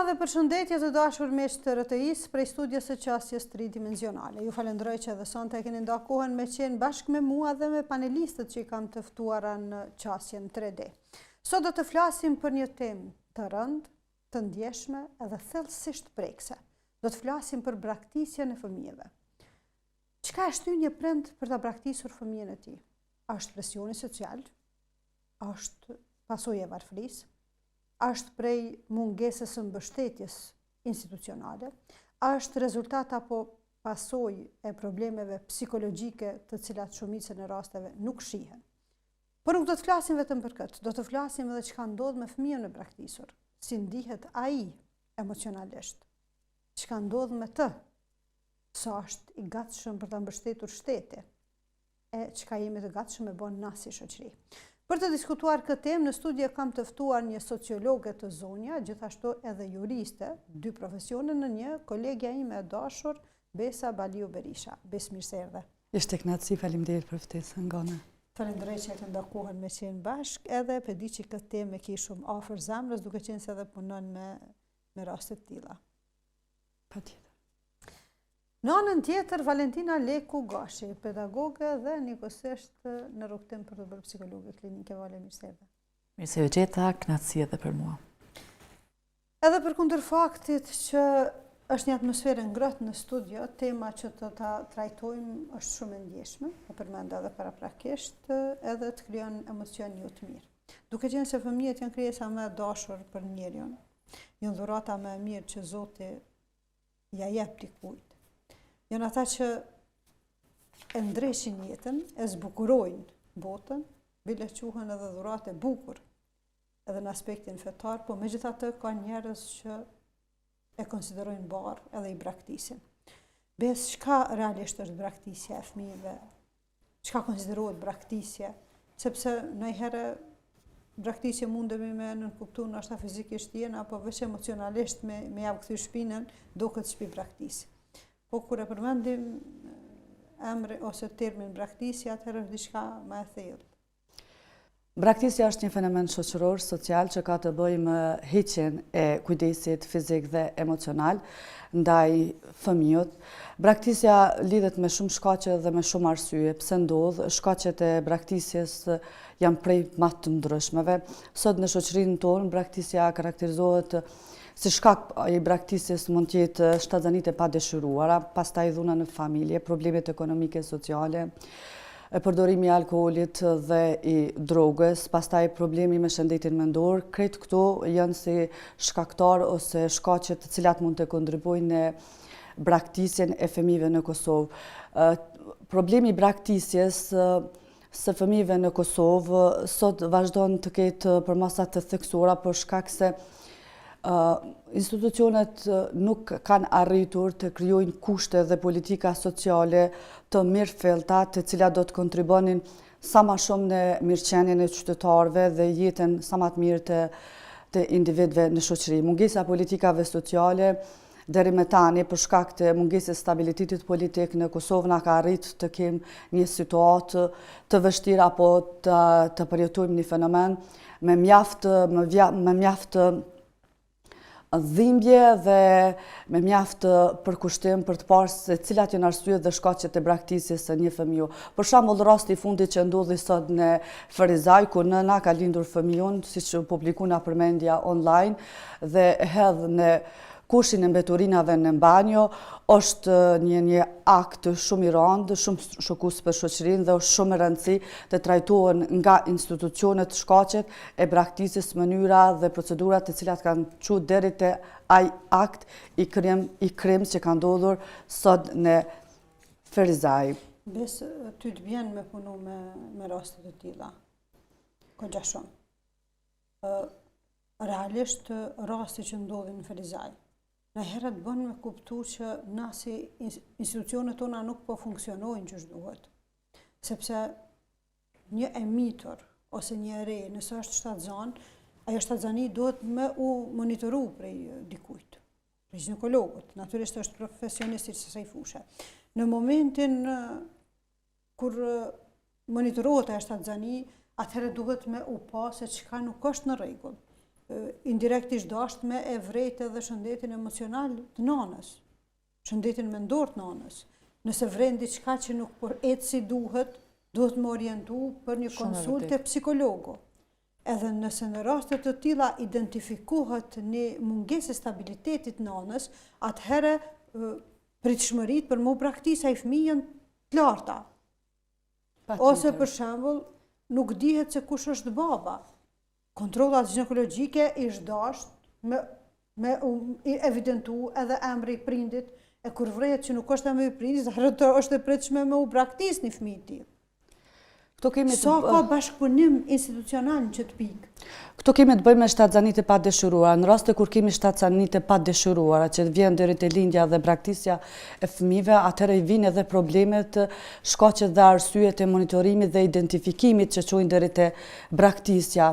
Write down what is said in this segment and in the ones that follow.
dhe përshëndetje të dashur miq të RTI-s prej studios së qasjes tridimensionale. Ju falenderoj që edhe sonte keni nda kohën me qenë bashkë me mua dhe me panelistët që i kam të ftuara në qasjen 3D. Sot do të flasim për një temë të rëndë, të ndjeshme edhe thellësisht prekse. Do të flasim për braktisjen e fëmijëve. Çka e shtyn një prind për ta braktisur fëmijën e tij? A është presioni social? A është pasojë e varfërisë? Është prej mungesës së mbështetjes institucionale, është rezultat apo pasojë e problemeve psikologjike të cilat shumicën e rasteve nuk shihen. Por nuk do të flasim vetëm për këtë, do të flasim edhe çka ndodh me fëmijën e braktisur, si ndihet ai emocionalisht, çka ndodh me të, sa është i gatshëm për ta mbështetur shteti, e çka jemi të gatshëm me bën na si shoqëri. Për të diskutuar këtë temë, në studio kam të ftuar një sociologe të zonja, gjithashtu edhe juriste, dy profesione në një, kolegja ime e dashur, Besa Baliu Berisha. Bes, mirë se erdhe. Ishte kënaqësi, faleminderit për ftesën Gana. Falenderoj që e nda kohën me qenë bashkë, edhe pe di që këtë temë e ki shumë afër zemrës, duke qenë se edhe punon me rastet tilla. Patjetër. Në anën tjetër, Valentina Leku Gashi, pedagoge dhe njëkohësisht në rrugtim për të bërë psikologe klinike. Vale, mirë se erdhe. Mirë se u gjeta, kënaqësi edhe për mua. Edhe përkundër faktit që është një atmosferë ngrohtë në studio, tema që të ta trajtojmë është shumë e ndjeshme, e përmend edhe paraprakisht, edhe të krijon emocion jo të mirë. Duke qenë se fëmijët janë krijesa më e dashur për njeriu, janë dhurata më e mirë që Zoti ja jep dikujt. Janë ata që e ndreshin jetën, e zbukurojnë botën, bile quhen edhe dhurate bukur, edhe në aspektin fetar, po megjithatë ka njerëz që e konsiderojnë barë edhe i braktisin. Bes, çka realisht është braktisja e fëmijëve? Çka konsiderohet braktisje? Sepse ndonjëherë braktisje mundemi me nënkuptuar ndoshta fizikisht jena, apo veç emocionalisht me javë kthy shpinën, duket shtëpi braktisje. Po kur e përmendim emri ose termin braktisje, atëherë është diçka më e thellë. Braktisja është një fenomen shoqëror, social që ka të bëjë me heqjen e kujdesit fizik dhe emocional ndaj fëmijët. Braktisja lidhet me shumë shkaqe dhe me shumë arsye. Pse ndodh? Shkaqet e braktisjes janë prej më të ndryshmeve. Sot në shoqërinë tonë braktisja karakterizohet si shkak i braktisjes mund të jetë shtatzanit e padëshiruara, pastaj dhuna në familje, problemet ekonomike, sociale, përdorimi i alkoolit dhe i drogës, pastaj problemi me shëndetin mendor. Krejt këto janë si shkaktar ose shkaqe të cilat mund të kontribuojnë në braktisjen e fëmijëve në Kosovë. Problemi i braktisjes së fëmijëve në Kosovë sot vazhdon të ketë përmasa të theksuara për shkak se institucionet nuk kanë arritur të krijojnë kushte dhe politika sociale të mirëfillta, të cilat do të kontribuonin sa më shumë në mirëqenien e qytetarëve dhe jetën sa më të mirë të individëve në shoqëri. Mungesa politikave sociale deri më tani për shkak të mungesës stabilitetit politik në Kosovë na ka arritur të kemë një situatë të vështirë apo të përjetojmë një fenomen me mjaft dhimbje dhe me mjaft përkushtim për të parë se cilat janë arsyet dhe shkaqet e braktisjes së një fëmiu. Për shembull, rasti i fundit që ndodhi sot në Ferizaj, ku nëna ka lindur fëmijën, siç u publikua në përmendja online dhe hedh në kushin e mbeturinave në banjo, është një akt shumë i rëndë, shumë shokues për shoqërinë dhe është shumë e rëndësishme të trajtohen nga institucionet shkaqet e braktisjes, mënyra dhe procedurat të cilat kanë çuar deri te ai akt i krims që ka ndodhur sot në Ferizaj. Bes, ty të vjen me punu me raste të tilla. Kogja shumë. Realisht rasti që ndodhi në Ferizaj, në herët bën me kuptu që na si institucionet tona nuk po funksionojnë që duhet. Sepse një emitor ose një re, nëse është shtatzan, ajo shtatzani duhet me u monitoru prej dikujt, prej ginekologut, natyrisht është profesionist i kësaj fushë. Në momentin kur monitorohet ajo shtatzani, atëherë duhet me u pa se çka nuk është në rregull. indirektisht dashtme e vrejt edhe shëndetin emocional të nanës, shëndetin mendor të nanës. Nëse vren diçka që nuk po ecë si duhet më orientu për një konsulte psikologu. Edhe nëse në rastet të tilla identifikohet një mungesë e stabilitetit nanës, atëherë pritshmëritë për mu praktisa i fëmijën të larta. Ose për shembull, nuk dihet se kush është baba. Kontrollat ginekologjike ish dasht me evidentu edhe emri i prindit, e kur vrehet që nuk është emri i prindit, është e pritshme me u braktis një fëmijë tillë. Sa ka bashkëpunim institucional në këtë pikë? Këto kemi të bëjmë me shtatzanit e pa dëshiruara. Në raste kur kemi shtatzanit e pa dëshiruara, që vjen deri te lindja dhe braktisja e fëmijëve, atëherë i vinë edhe problemet, shkaqet dhe arsyet e monitorimit dhe identifikimit që çojnë deri te braktisja.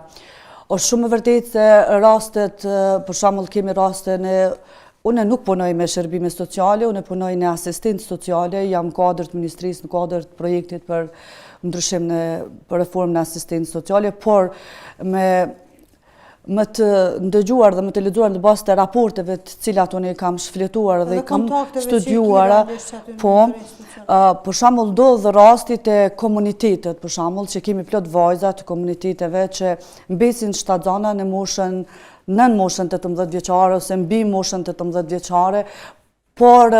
Është shumë e vërtetë se rastet, për shembull kemi raste unë nuk punoj me shërbime sociale, unë punoj në asistencë sociale, jam kuadër të ministrisë, në kuadër të projektit për ndryshim për reformë në asistencë sociale, por më të ndëgjuar dhe më të lexuar në bazë të raporteve të cilat unë i kam shfletuar dhe i kam studiuara, për shembull ndodh rasti te komunitetet, për shembull që kemi plot vajza të komuniteteve që mbesin shtatzana në moshën nën moshën 18 vjeçare ose mbi moshën 18 vjeçare, por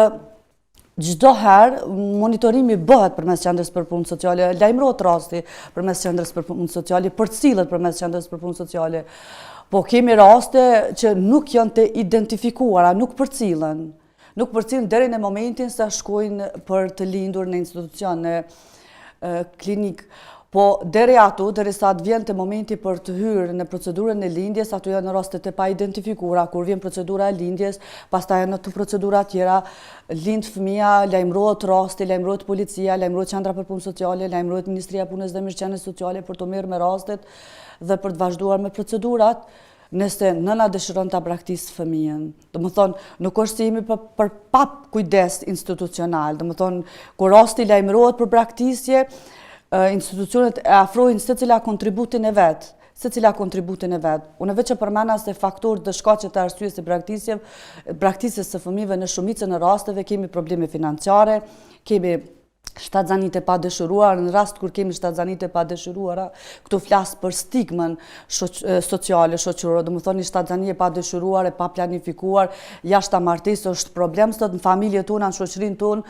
çdo herë monitorimi bëhet përmes qendrës për punë sociale, lajmërohet rasti përmes qendrës për punë sociale, përcillet përmes qendrës për punë sociale. Po kemi raste që nuk janë të identifikuara, nuk përcillen. Nuk përcillen deri në momentin sa shkojnë për të lindur në institucion, në klinik. Po deri ato, derisa të vjen te momenti për të hyrë në procedurën e lindjes, ato janë rastet e pa identifikuara. Kur vjen procedura e lindjes, pastaj në të procedura tjera, lind fëmia, lajmërohet rasti, lajmërohet policia, lajmërohet qendra për punë sociale, lajmërohet Ministria e Punës dhe Mirëqenies Sociale për të merr me rastet dhe për të vazhduar me procedurat. Nëse nëna dëshiron ta braktisë fëmijën. Domethënë, nuk është se jemi për pap kujdes institucional. Domethënë, kur rasti lajmërohet për braktisje, institucionet e afrojnë secila kontributin e vet. Unë veç e përmenda se faktor të shkaqet të arsyes së braktisjes së fëmijëve në shumicën e rasteve kemi probleme financiare, kemi shtatzanit e pa dëshiruara. Në rast kur kemi shtatzanit e pa dëshiruara, këtu flas për stigmën sociale, shoqërore, domethënë një shtatzani e pa dëshiruar, e pa planifikuar, jashta martesë është problem sot në familjet tona, në shoqërinë tonë,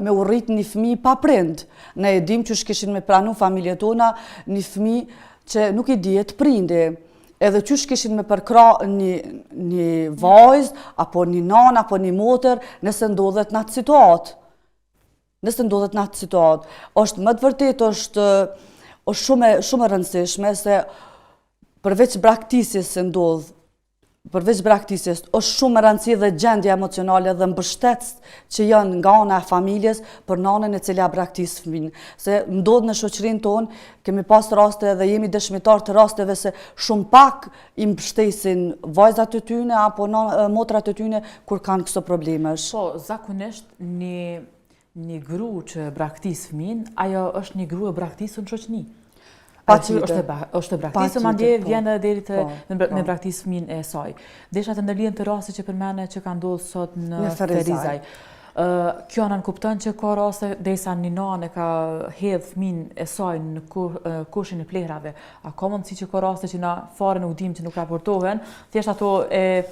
me urrit një fëmijë pa prind. Ne e dim që kishin me pranu familjet tona një fëmijë që nuk i dihet prindi. Edhe qysh kishin me përkra një vajzë, apo një nanë, apo një motër, nëse ndodhet në atë situatë. Është më të vërtetë është shumë e rëndësishme se përveç braktisjes se ndodh, është shumë e rëndësishme dhe gjendja emocionale dhe mbështetës që janë nga ana e familjes për nanën e cila braktis fëmijën. Se ndodh në shoqërinë tonë, kemi pas raste dhe jemi dëshmitar të rasteve se shumë pak i mbështesin vajzat e tyne apo motrat e tyne kur kanë këto problemesh. Po, zakonisht një gru që braktis fëmin, ajo është një gru e braktisur në shoqni. është e braktisur, madje vjen deri me braktis fëmin e saj. Desha të ndërlihen të raste që përmene që ka ndodhur sot në Ferizaj. Kjo nën kupton që ka raste derisa një nanë ka hedh fëmin e saj në kushin e plehrave. A ka mundësi që ka raste që na fare nuk dim që nuk raportohen, thjesht ato e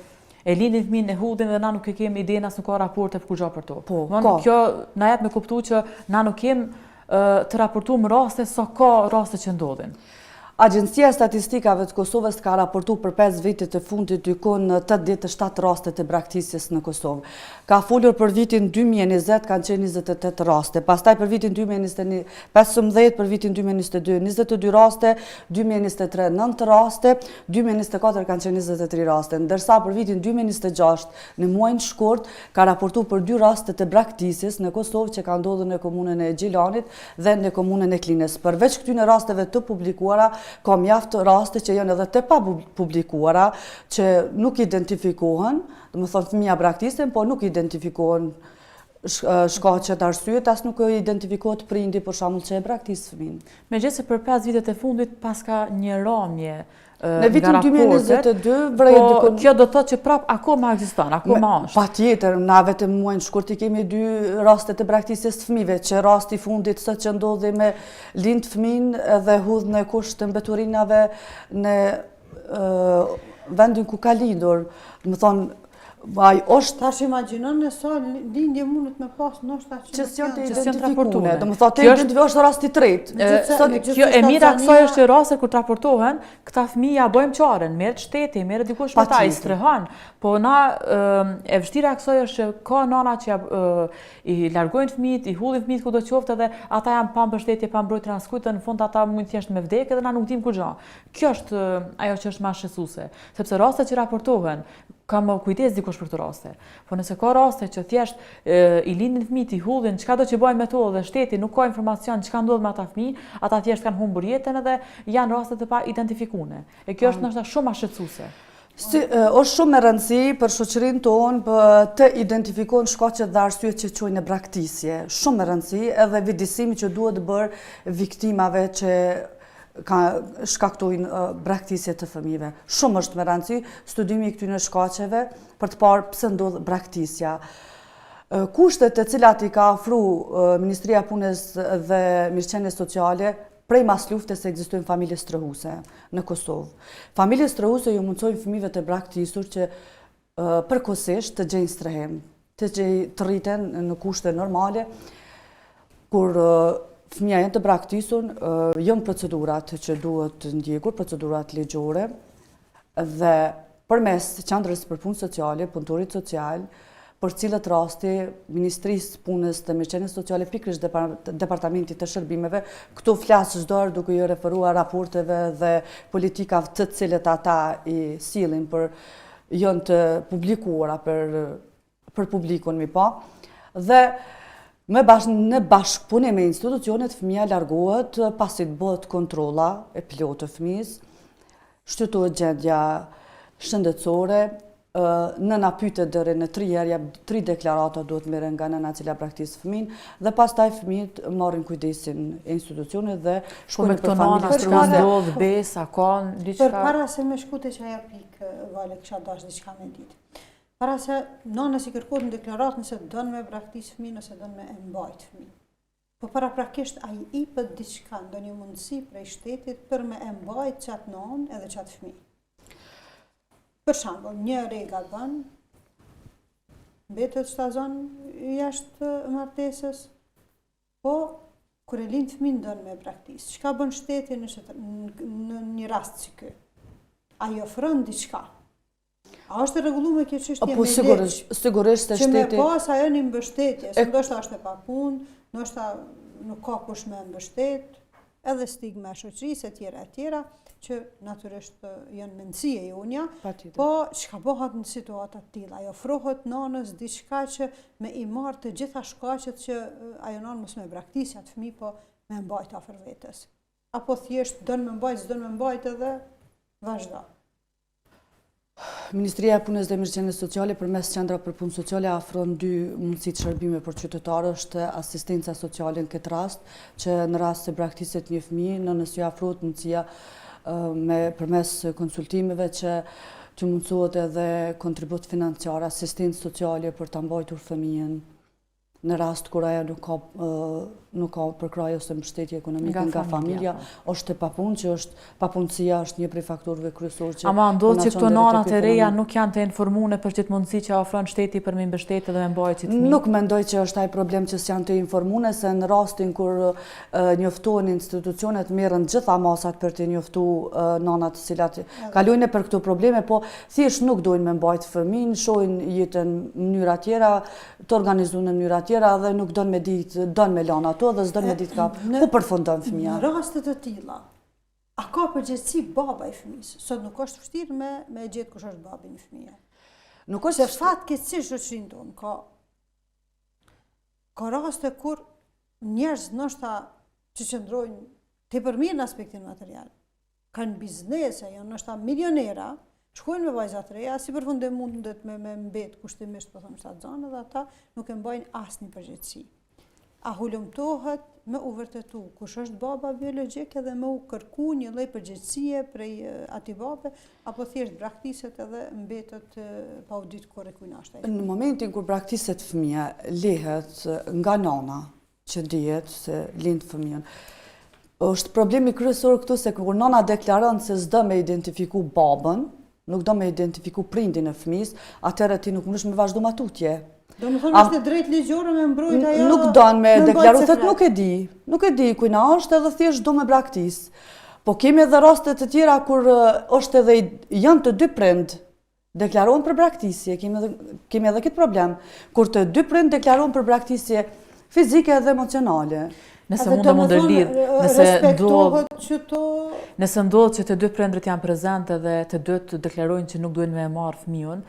lindin fëmin e hudhin dhe na nuk e kemi idenë as nuk ka raporte për kurgja për to. Kjo na jep me kuptu që na nuk kem të raportuar raste sa ka raste që ndodhin. Agjencia e Statistikave të Kosovës ka raportuar për 5 vitet e fundit dykon 87 raste të braktisjes në Kosovë. Ka folur për vitin 2020 kanë qenë 28 raste, pastaj për vitin 2021 15, për vitin 2022 22 raste, 2023 9 raste, 2024 kanë qenë 23 raste, ndërsa për vitin 2026 në muajin shkurt ka raportuar për 2 raste të braktisjes në Kosovë që ka ndodhur në komunën e Gjilanit dhe në komunën e Klinës. Përveç këtyre rasteve të publikuara, ka mjaft raste që janë edhe të pa publikuara, që nuk identifikohen, domethënë fëmija braktisen, po nuk identifikohen shkaqet arsyet, as nuk identifikohet prindi për shembull që e braktis fëmin. Megjithëse për 5 vitet e fundit paska një ramje në vitin 2022 po kjo do të thotë që prap akoma ekziston, akoma është. Patjetër, na vetëm muajin shkurt i kemi 2 raste të braktisjes të fëmijëve, që rasti i fundit sot që ndodhi me lind fëmin dhe hudh në kusht të mbeturinave në vendin ku ka lindur. Do të thonë Tash imagjinon në sa lindje mundet me pas ndoshta që s'janë të identifikuar. Do të thotë është rasti i tretë. Kjo e mira kësaj është që raste kur të raportohen, këta fëmijë ja bëjmë çaren, merret shteti, merret dikush me ta i strehon. Po na e vështira kësaj është që ka nana që i largojnë fëmijët, i hullin fëmijët kudo qoftë dhe ata janë pa mbështetje, pa mbrojtje as në fund ata mund thjesht me vdekje dhe na nuk dim ku gjë. Kjo është ajo që është më shqetësuese, sepse rastet që raportohen kam kujdes dikush për të raste. Po nëse ka raste që thjesht i lindin fëmijët, i hullin, çka do që bëjnë me to dhe shteti nuk ka informacion çka ndodh me ata fëmijë, ata thjesht kanë humbur jetën edhe janë raste të pa identifikuara. E kjo është ndoshta shumë më shqetësuese. Është shumë e rëndësishme për shoqërinë tonë të identifikojnë shkaqet dhe arsyet që çojnë në braktisje. Shumë e rëndësishme edhe vëdësimi që duhet bërë viktimave që shkaktojnë braktisje të fëmijëve. Shumë është me rëndësi studimi i këtyre shkaqeve për të parë pse ndodh braktisja. Kushtet të cilat i ka ofruar Ministria e Punës dhe Mirëqenies Sociale prej mas luftës ekzistojnë familje strehuse në Kosovë. Familje strehuse ju mundsojnë fëmijëve të braktisur që përkohësisht të gjejnë strehim, të rriten në kushte normale, kur fëmija janë të braktisur, janë procedurat që duhet të ndjekur, procedurat ligjore, dhe përmes qendrës për punë sociale, punëtorit social, për cilët rasti Ministrisë Punës dhe Mirëqenies Sociale pikërisht Departamentit të Shërbimeve, këtu flas çdo herë duke ju referuar raporteve dhe politikave të cilët ata i sillin për janë të publikuara për publikun mi pa. Dhe në bashkëpunim me institucionet fëmija largohet pasi të bëhet kontrolla e plotë të fëmijës, shtytohet gjendja shëndetësore, nëna pyet deri në 3 herë, 3 deklarata duhet merren nga nëna e cila braktis fëmin dhe pastaj fëmijët marrin kujdesin e institucionit dhe shkojnë për familje strehuse, besa, kanë diçka. Përpara se më shkute që ajo pikë, vale kisha dash diçka me ditë. Para se nënës i kërkohet në deklaratë nëse dënë me braktis fëmijë, nëse dënë me e mbajt fëmijë. Po paraprakisht ai i pët diçka, ndonjë mundësi prej shtetit për me e mbajt qatë nënë edhe qatë fëmijë. Për shembull, një regat bën, mbetet shtazon jashtë martesës, po kur e lind fëmijën dënë me braktis. Çka bën shteti në një rast si ky? Ai ofron diçka. A është rregulluar kjo çështje me ligj? Sigurisht se shteti. Që me pas ajo një mbështetje, se ndoshta është e papunë, ndoshta nuk ka kush me mbështet, edhe stigma e shoqërisë e tjera, që natyrisht janë mendësi e jonja, po çka bëhet në situata të tilla? Ajo ofrohet nënës diçka që me i marr të gjitha shkaqet që ajo nënë mos me braktisja të fëmijë, po me mbajt afër vetes. Apo thjesht don me mbajt, s'don me mbajt edhe vazhdo. Ministria e Punës dhe Mirëqenies Sociale përmes qendrave për punë sociale ofron 2 mundësi të shërbime për qytetarë, është asistenca sociale në këtë rast, që në rast se braktiset një fëmijë, nënës ju ofrohet mundësia përmes konsultimeve që të mundësohet edhe kontribut financiar, asistencë sociale për të mbajtur fëmijën në rast kur ajo nuk ka përkrahje ose mbështetje ekonomike nga familja, është e papunë, që papunësia është një prej faktorëve kryesorë që ama ndodh që këto nënat e reja nuk janë të informuar për çet mundësi që ofron shteti për me mbështetë dhe me mbajtje të fëmijë. Nuk mendoj që është ai problem që s'janë të informuar, se në rastin kur njoftohen institucionet merren gjitha masat për të njoftuar nënat të cilat kalojnë për këto probleme, po thjesht nuk dojnë me mbajt fëmijën, shohin jetën në mënyra tjera, të organizuar në mënyra tjera dhe nuk don me ditë, don me lanë ato dhe s'don me ditë ku përfundon fëmia. Në raste të tilla, a ka përgjegjësi baba i fëmijës? Sot nuk është vështirë me gjetë kush është babi i fëmijës. Nuk është se fatkeqësisht shoqërinë tonë ka raste kur njerëz ndoshta që qëndrojnë tepër mirë në aspektin material, kanë biznese, janë ndoshta milionera, shkojnë me vajzat të reja, si përfundim mundet me mbet kushtimisht, po thëmë shtatzanë, dhe ata nuk e mbajnë asnjë përgjegjësi. A hulumtohet me u vërtetu kush është baba biologjik edhe me u kërku një lloj përgjegjësie prej atij babe, apo thjesht braktiset edhe mbetet pa u ditë kur e kujnashta. Në momentin kur braktiset fëmija, lehet nga nana që dihet se lind fëmijën. Është problemi kryesor këtu se kur nana deklaron se s'do me identifiku babën, nuk do me identifiku prindin e fëmijës, atëherë ti nuk mundesh me vazhdu matutje. Do më thonë është drejt ligjore me mbrojt ajo... Nuk don me deklaru, thot nuk e di kujna është edhe thjesht do me braktis. Po kemi edhe raste të tjera kur është edhe janë të dy prind deklarohen për braktisje, kemi edhe këtë problem, kur të dy prind deklarohen për braktisje fizike dhe emocionale. Nëse mund të ndërlidh, nëse ndodh që të dy prindrit janë prezente dhe të dy të deklarojnë që nuk duhen me marr fëmijën,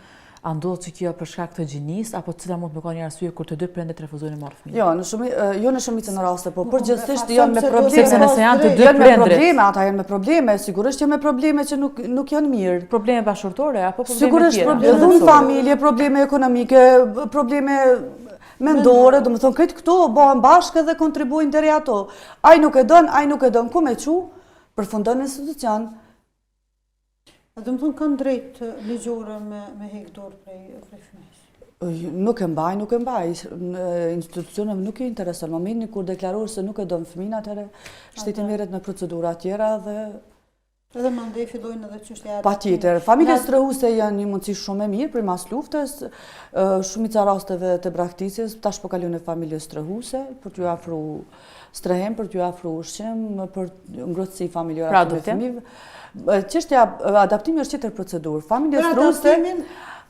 a ndodh që kjo për shkak të gjinisë apo cila mund të më ka një arsye kur të dy prindrit refuzojnë me marr fëmijën? Jo, në shumicën e raste, po përgjithsisht janë me probleme. Sepse nëse janë të dy prindrit, ata janë me probleme, sigurisht janë me probleme që nuk janë mirë. Probleme bashkëtorë apo probleme sigurisht tjera? Sigurisht probleme në familje, probleme ekonomike, probleme mendore, do më thonë këtë këto bëhen bashkë dhe kontribuojnë deri ato. Ai nuk e don, ku me qu, përfundon në institucion. Do më thonë kanë drejt ligjore me hekdor prej fëmijës? Nuk e mbaj. Institucionet nuk i intereson. Në momentin kur deklarosh se nuk e don fëmijën, atëherë shteti merret me procedura tjera dhe edhe mandej fillojnë edhe çështja e patjetër. Familje strehuse janë një mundësi shumë e mirë për mas luftës, shumica rasteve të braktisjes, tash po kalojnë në familje strehuse për t'ju afru strehim, për t'ju afru ushqim, për ngrohtësi familjare të fëmijëve. Çështja adaptimi është tjetër procedurë.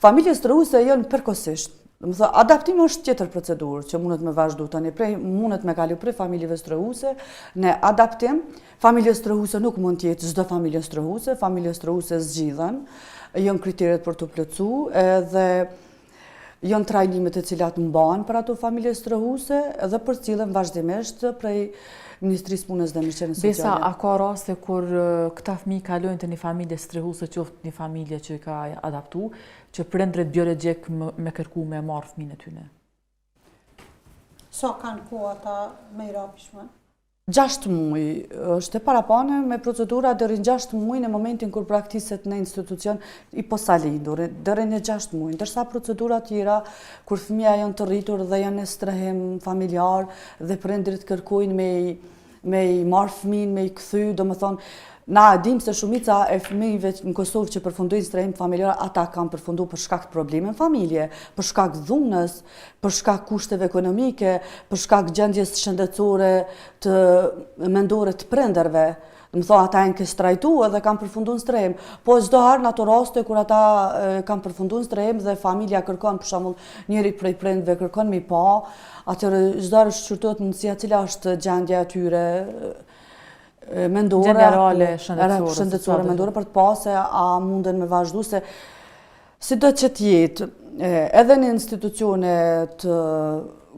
Familje strehuse janë përkohësisht. Do të thotë adaptimi është tjetër procedurë që mundet me vazhdu tani mundet me kalu prej familjeve strehuse në adaptim. Familje strehuse nuk mund të jetë çdo familje strehuse, familje strehuse zgjidhen, janë kriteret për të plotësuar edhe janë trajnimet e cilat mbahen për ato familje strehuse dhe përcillen vazhdimisht prej Ministrisë Punës dhe Mirëqenies Sociale. Besa, a ka raste kur këta fëmijë kalojnë të një familje strehuse, qoftë një familje që ka adaptu, që prindrit biologjik me kërku me marrë fëmijën e tyre? Sa kanë kohë ata me i rapishme? 6 muaj, është e parapane me procedura deri në 6 muaj në momentin kur braktiset në institucion i posalindur, deri në 6 muaj, ndërsa procedura tjera kur fëmija janë të rritur dhe janë në strehim familjar dhe prindrit kërkojnë me i marrë fëmijën, me i kthy, do më thonë, na dim se shumica e fëmijëve në Kosovë që përfundojnë strehim familjar, ata kanë përfundu për shkak të probleme në familje, për shkak dhunës, për shkak kushteve ekonomike, për shkak gjendjes shëndetësore të mendore të prindërve. Do të thonë ata janë kestrajtuar dhe kanë përfunduar në strehim. Po çdo herë në ato raste kur ata kanë përfunduar në strehim dhe familja kërkon për shembull njëri prej prindve kërkon me pa, atëherë çdo herë shqyrtohet mundësia cila është gjendja e tyre mendore, shëndetësore mendore për të pa se a munden me vazhdu se si do që t'jetë edhe në institucionet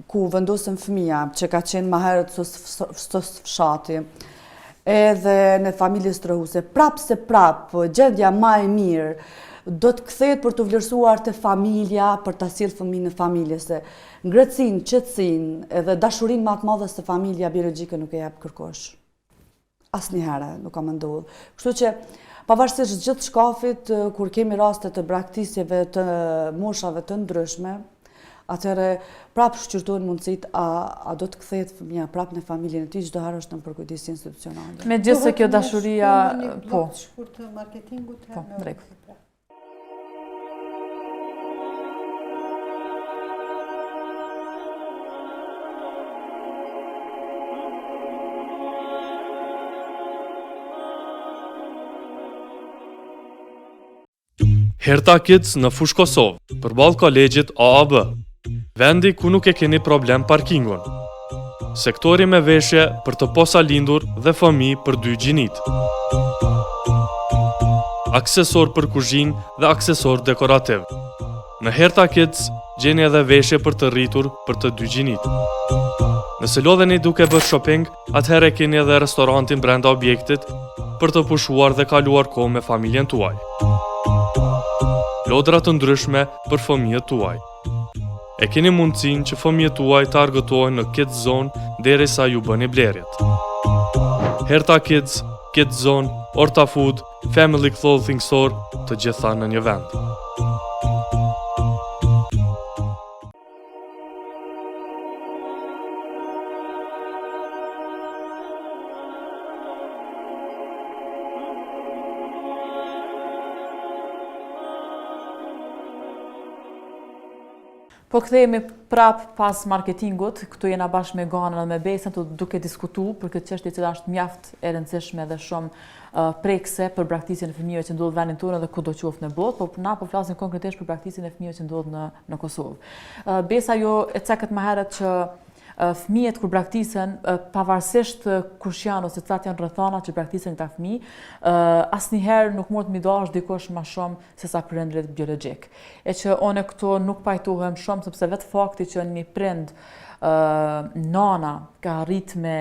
ku vendosën fëmija që ka qenë ma herët sos fshati edhe në familje strehuse, gjendja ma e mirë do të kthehet për të vlerësuar të familja, për të sjellë fëmijën në familje, se ngrëtësinë, qetësinë edhe dashurinë më të madhe se familja biologjike nuk e jep kërkosh. Asnjëherë nuk ka ndodhur. Kështu që pavarësisht gjithë shkafit kur kemi raste të braktisjeve të moshave të ndryshme, atëherë prapë shqyrtohen mundësitë a do të kthehet fëmia prapë në familjen e tij, çdo herë është në përkujdesje institucionale. Megjithëse kjo dashuria po shkurt të marketingut po drejt. Herta Kids në Fush Kosovë, përballë kolegjit AAB, vendi ku nuk e keni problem parkingun. Sektori me veshje për të posalindur dhe fëmijë për 2 gjinit. Aksesor për kuzhinë dhe aksesor dekorativ. Në Herta Kids gjeni edhe veshje për të rritur për të 2 gjinit. Nëse lodheni duke bërë shopping, atëherë keni edhe restorantin brenda objektit për të pushuar dhe kaluar kohë me familjen tuaj. lodra të ndryshme për fëmijët tuaj. E keni mundësinë që fëmijët tuaj të argëtohen në Kids Zone derisa ju bëni blerjet. Herta Kids, Kids Zone, Orta Food, Family Clothing Store, të gjitha në një vend. Po kthehemi prap pas marketingut, këtu jena bashkë me Ganën dhe me Besën të duke diskutu për këtë çështje që është mjaft e rëndësishme dhe shumë prekse për braktisjen e fëmijëve që ndodh në vendin tonë dhe kudo qoftë në botë, po na po flasim konkretisht për braktisjen e fëmijëve që ndodh në Kosovë. Besa jo e cekët më herët që fëmijët kur braktisen, pavarësisht kush janë ose cilat janë rrethana që braktisen këta fëmijë, asnjëherë nuk mund të mi dash dikush më shumë se sa prindrit biologjik. E që one këto nuk pajtohem shumë sepse vetë fakti që një prind nana ka arrit me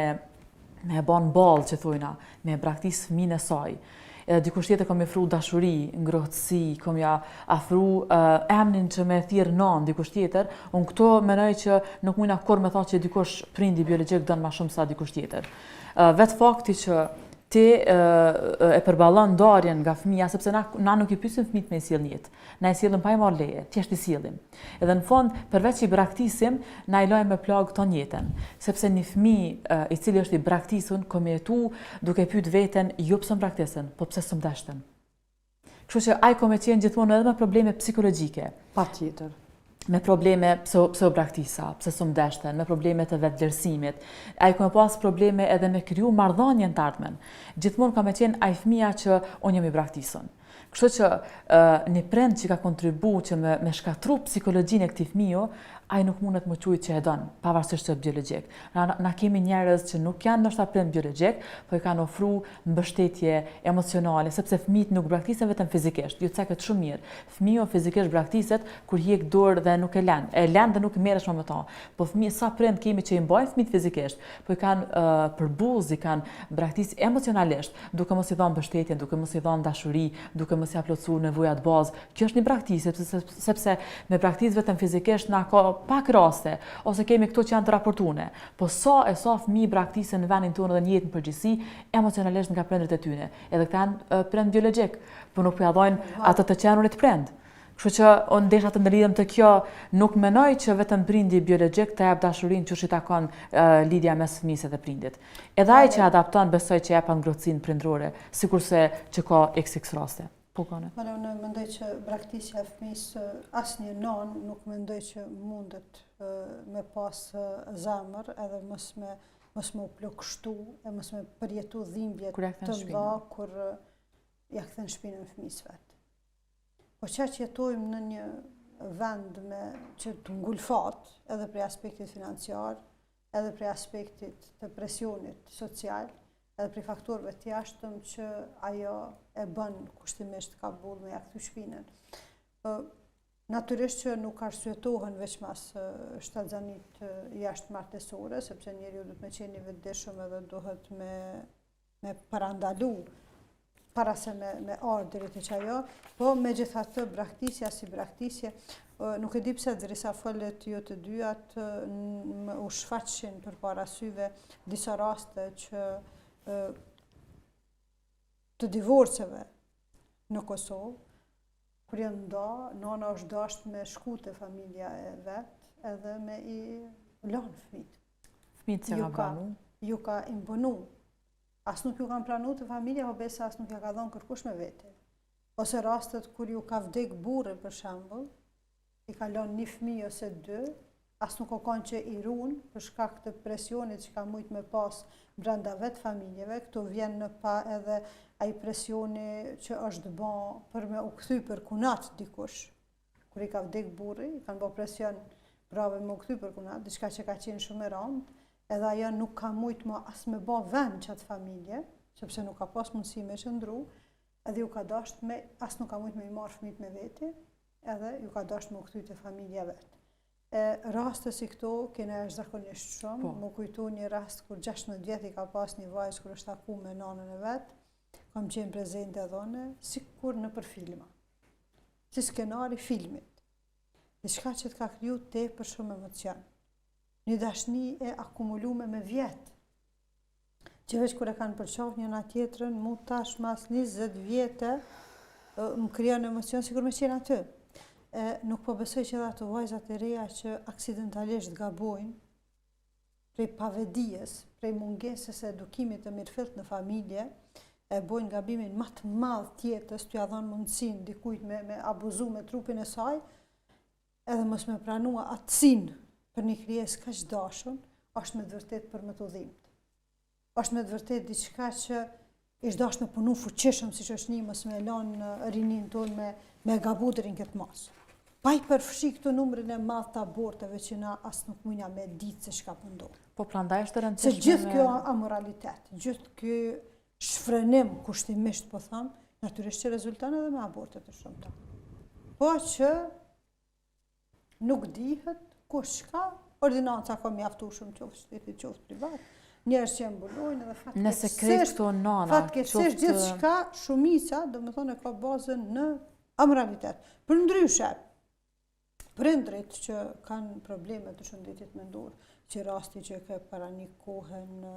ban ballë që thojna, me braktis fëmijën e saj. Edhe dikush tjetër kam ofru dashuri, ngrohtësi, kam ja afru emnin që me thirr nan dikush tjetër, unë këto mendoj që nuk mundna kur me thënë që dikush prindi biologjik don më shumë sa dikush tjetër. Vetë fakti që ti e përballon ndarjen nga fëmia, sepse na nuk i pyesim fëmijët me sjell jetë. Na i sjellim pa i marrë leje, thjesht i sjellim. Edhe në fund, përveç që i braktisim, na i lajmë me plagë ton jetën. Sepse një fëmijë i cili është i braktisur, ka jetu duke pyet veten, jo pse braktisën, po pse s'm dashten. Kështu që ai ka qenë gjithmonë edhe me probleme psikologjike. Patjetër. Me probleme pse u braktisa, pse s'm dashten, me probleme të vetëvlerësimit. Ai ka pas probleme edhe me kriju marrëdhënie të ardhmen. Gjithmonë ka qenë ai fëmia që unë jam i braktisur. Kështu që një prind që ka kontribu që me shkatru psikologjinë e këtij fëmiu, ai nuk mundet më quajë që e don, pavarësisht se biologjik. Na kemi njerëz që nuk janë ndoshta prind biologjik, po i kanë ofruar mbështetje emocionale, sepse fëmijët nuk braktisen vetëm fizikisht. Ju cekët shumë mirë. Fëmiu fizikisht braktiset kur hiq dorë dhe nuk e lën. E lën dhe nuk merresh më ta. Po fëmijët sa prind kemi që i mbajnë fëmijët fizikisht, po i kanë përbuz, i kanë braktis emocionalisht, duke mos i dhënë mbështetje, duke mos i dhënë dashuri, duke mos i plotësuar nevojat bazë. Kjo është një braktisje, sepse me braktis vetëm fizikisht na ka pak raste, ose kemi këto që janë të raportuar. Po sa fëmijë braktisen në vendin tonë dhe në jetën përgjithësi, emocionalisht nga prindërit e tyre. Edhe këta janë prind biologjik, po nuk po ja dhajnë atë të qenurit prind. Kështu që unë desha të ndërlidhem të kjo, nuk menoj që vetëm prindi biologjik të jap dashurinë që i takon lidhja mes fëmijës dhe prindit. Edhe ai që adapton besoj që jep ngrohtësinë prindrore, sikurse që ka XX raste. Unë mendoj që braktisja e fëmijës, asnjë nan nuk mendoj që mundet me pas zemër edhe mos me u plagështu e mos me përjetu dhimbje të mëdha kur ja kthen shpinën fëmijës vet. Po që jetojmë në një vend që të ngulfat edhe prej aspektit financiar, edhe prej aspektit të presionit social, edhe prej faktorëve të jashtëm që ajo e bën kushtimisht ka bull me ja kthy shpinën. Natyrisht që nuk arsyetohen veçmas shtatzanit jashtëmartesore, sepse njeriu duhet me qenë i vetëdijshëm edhe duhet me parandalu para se me ardhur deri te ajo, po megjithatë braktisja si braktisje, nuk e di pse derisa folet ju të dyat u shfaqin përpara syve disa raste që të divorceve në Kosovë, kur janë nda, nana është dashur me shkute familja e vet edhe me i lanë fëmijët. Fëmijët që ka pranu? Ju ka imbonu. As nuk ju kanë pranu të familja, po besa as nuk ja ka dhënë kërkush me vete. Ose rastet kur ju ka vdek burri për shembull, i ka lënë një fëmijë ose dy, as nuk o kanë që i runë për shkak të presionit që ka mujt me pas brenda vetë familjeve, këto vjen në pa edhe ai presioni që është bë për me u kthy për kunat dikush. Kur i ka vdek burri, i kanë bë presion brave me u kthy për kunat, diçka që ka qenë shumë e rëndë, edhe ajo nuk ka mujt më as me bë vend çat familje, sepse nuk ka pas mundësi me qëndru, edhe ju ka dashur as nuk ka mujt me i marr fëmijët me veti, edhe ju ka dashur me u kthy te familja vet. Raste si këto kena zakonisht shumë. Më kujtu një rast kur 16 vjet i ka pas një vajzë kur është taku me nanën e vet, kam qenë prezente edhe one, sikur nëpër filma. si skenari filmit. Diçka që të ka kriju tepër shumë emocion. Një dashni e akumulume me vjetë. Që veç kur e kanë përqaf njëna tjetrën, mu tash mas 20 vjetë, më krijon emocion sikur me qenë aty. Nuk po besoj që edhe ato vajzat e reja që aksidentalisht gabojnë, prej pavedijes, prej mungesës e edukimit të mirëfillt në familje, e bojnë gabimin më të madh tjetës, t'ja dhënë mundësinë dikujt me abuzu me trupin e saj, edhe mos me pranua atësinë për një krijesë kaq dashun, është me të vërtet për me të udhimt. Është me të vërtet diçka që ish dash me punu fuqishëm si që është një mos me lanë rinin tonë me gabu dërin këtë mas. Pa i përfshi këtë numrin e madh të aborteve që na as nuk mujna me ditë se shka pëndohë. Po prandaj është të rëndësishme. Se gjithë kjo amoralitet, gjithë kjo shfrenim kushtimisht po thamë, natyrisht që rezulton edhe me abortet të shumta. Po që nuk dihet kush shka, ordinanca ka mjaftu shumë qoftë shtetit qoftë privat, njerëz që mbulojnë edhe fatkeqësisht gjithë shka shumica, do më thonë e ka bazën në amoralitet. Për ndryshe, prindrit që kanë probleme të shëndetit mendor, që rasti që ka para një kohë në